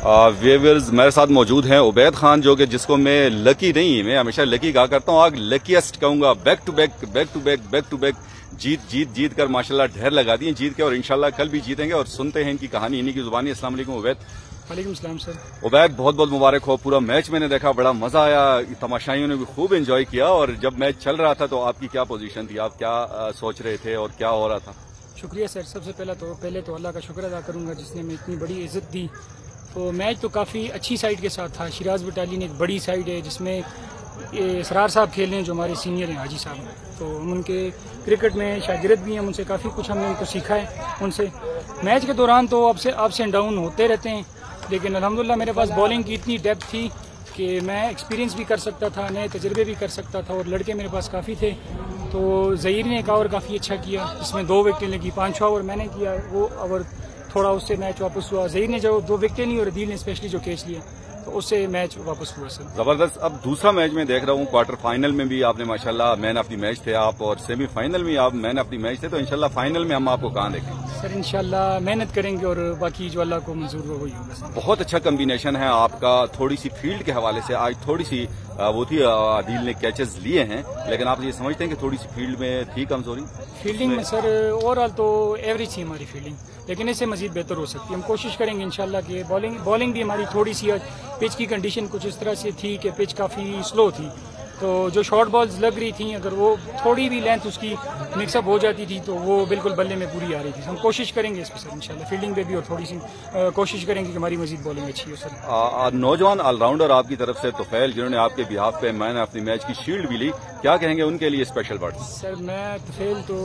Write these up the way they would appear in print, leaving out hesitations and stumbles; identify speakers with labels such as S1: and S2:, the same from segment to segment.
S1: Viewers मेरे साथ मौजूद हैं उबैद खान, जो कि जिसको मैं लकी नहीं, मैं हमेशा लकी कहा करता हूँ, आज लकीएस्ट कहूंगा। बैक टू बैक जीत कर माशाल्लाह ढेर लगा दिए जीत के, और इंशाल्लाह कल भी जीतेंगे। और सुनते हैं इनकी कहानी, इन्हीं की जुबानी। अस्सलाम वालेकुम उबैद।
S2: वालेकुम सलाम सर।
S1: उबैद बहुत बहुत मुबारक हो। पूरा मैच मैंने देखा, बड़ा मजा आया, तमाशाइयों ने भी खूब एंजॉय किया। और जब मैच चल रहा था तो आपकी क्या पोजीशन थी, आप क्या सोच रहे थे और क्या हो रहा था?
S2: शुक्रिया सर। सबसे पहले तो अल्लाह का शुक्र अदा करूंगा जिसने हमें इतनी बड़ी इज्जत दी। तो मैच तो काफ़ी अच्छी साइड के साथ था। शिराज बटालियन एक बड़ी साइड है जिसमें सरार साहब खेल रहे हैं, जो हमारे सीनियर हैं हाजी साहब। तो हम उनके क्रिकेट में शागिर्द भी हैं, उनसे काफ़ी कुछ हमने उनको सीखा है उनसे। मैच के दौरान तो अप्स एंड डाउन होते रहते हैं, लेकिन अल्हम्दुलिल्लाह मेरे पास बॉलिंग की इतनी डेप्थ थी कि मैं एक्सपीरियंस भी कर सकता था, नए तजर्बे भी कर सकता था, और लड़के मेरे पास काफ़ी थे। तो ज़हीर ने एक ओवर काफ़ी अच्छा किया, जिसमें 2 विकेटें लगी। 5 ओवर मैंने किया, वो ओवर थोड़ा उससे मैच वापस हुआ। ज़हीर ने जो 2 विकेटें ली और अदील ने स्पेशली जो कैच लिया, तो उससे मैच वापस हुआ सर।
S1: जबरदस्त। अब दूसरा मैच में देख रहा हूँ, क्वार्टर फाइनल में भी आपने माशाल्लाह मैन ऑफ द मैच थे आप, और सेमीफाइनल में आप मैन ऑफ द मैच थे। तो इंशाल्लाह फाइनल में हम आपको कहाँ देखें?
S2: सर इंशाल्लाह मेहनत करेंगे और बाकी जो अल्लाह को मंजूर हो वही होगा।
S1: बहुत अच्छा कम्बिनेशन है आपका। थोड़ी सी फील्ड के हवाले से आज थोड़ी सी वो थी, आदिल ने कैचेस लिए हैं, लेकिन आप ये समझते हैं कि थोड़ी सी फील्ड में थी कमजोरी?
S2: फील्डिंग में सर ओवरऑल तो एवरेज थी हमारी फील्डिंग, लेकिन इससे मजीद बेहतर हो सकती है। हम कोशिश करेंगे इंशाल्लाह कि बॉलिंग भी हमारी थोड़ी सी, पिच की कंडीशन कुछ इस तरह से थी कि पिच काफ़ी स्लो थी, तो जो शॉर्ट बॉल्स लग रही थी, अगर वो थोड़ी भी लेंथ उसकी मिक्सअप हो जाती थी तो वो बिल्कुल बल्ले में पूरी आ रही थी। हम कोशिश करेंगे इस पर सर इंशाल्लाह फील्डिंग पे भी, और थोड़ी सी कोशिश करेंगे कि हमारी मजीद बॉलिंग अच्छी हो सर।
S1: नौजवान ऑलराउंडर आपकी तरफ से तुफैल, जिन्होंने आपके बिहाफ पे मैन ऑफ द मैच की शील्ड भी ली, क्या कहेंगे उनके लिए स्पेशल वर्ड?
S2: सर मैं तुफैल तो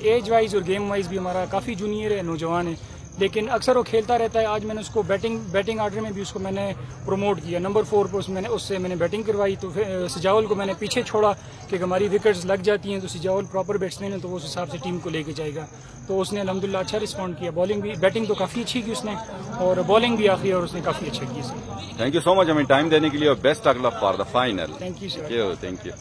S2: एज वाइज और गेम वाइज भी हमारा काफ़ी जूनियर है, नौजवान है, लेकिन अक्सर वो खेलता रहता है। आज मैंने उसको बैटिंग आर्डर में भी उसको मैंने प्रमोट किया, नंबर 4 पर उससे मैंने बैटिंग करवाई। तो सिजाउल को मैंने पीछे छोड़ा कि हमारी विकेट्स लग जाती हैं, तो सिजाउल प्रॉपर बैट्समैन है, तो उस हिसाब से टीम को लेके जाएगा। तो उसने अल्हम्दुलिल्लाह अच्छा रिस्पॉन्ड किया। बैटिंग तो काफ़ी अच्छी की उसने, और बॉलिंग भी आखिरी और उसने काफ़ी अच्छा किया sir.
S1: Thank you so much हमें टाइम देने के लिए, और best of luck for the final.
S2: Thank you sir.
S1: Thank you.